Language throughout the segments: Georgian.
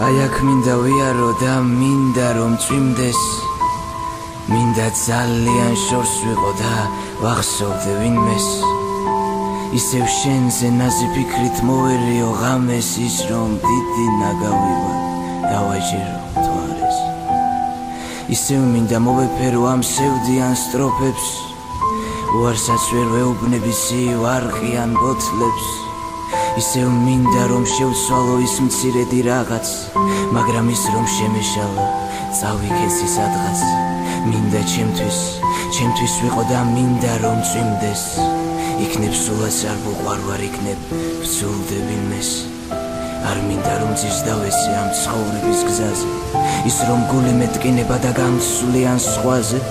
აი აქ მინდა ვიარო და მინდა რომ წვიმდეს მინდა ძალიან შორს ვიყო და ვახსოვდე ვინმეს ისევ შენზე ნაზი ფიქრით მოვერიო ღამეს ის რომ დიდი ნაგავი ვარ დავაჭირო მთვარეს ისევ მინდა მოვეფერო ამ სევდიან სტროფებს უარსაც ვერ ვეუბნები სივარყიან ბოთლებს ისევ მინდა რომ შევცვალო ის მცირედი რაღაც მაგრამ ის რომ შემეშალა წავიქეცი სადღაც მინდა ჩემთვის ვიყო და მინდა რომ წვიმდეს იქნებ სულაც არ ვუყვარვარ იქნებ ვცულდე ვინმეს არ მინდა რომ ძირსდავესე ამ ცხოვრების გზაზე ის რომ გული მეტკინება და გამსვლიან სხვაზე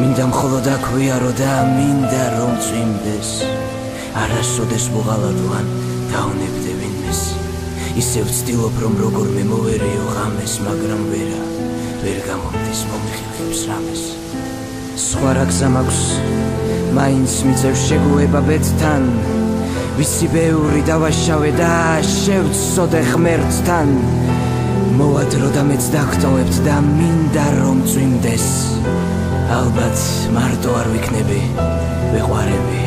მინდა მხოლოდ აქ ვიარო და მინდა რომ წვიმდეს არასოდეს ვუღალატო ან დავნებდე ვინმეს ისევ ვცდილობ რომ როგორმე მოვერიო ღამეს მაგრამ ვერ გამომდის მომიხილებს რამეს სხვა რა გზა მაქვს მაინც მიწევს შეგუება ბედთან ვიცი ბევრი დავაშავე და შევწოდე ღმერთთან მოვადრო და მეც დაგტოვებთ და მინდა რომ წვიმდეს ალბათ მარტო არ ვიქნები ვეყვარები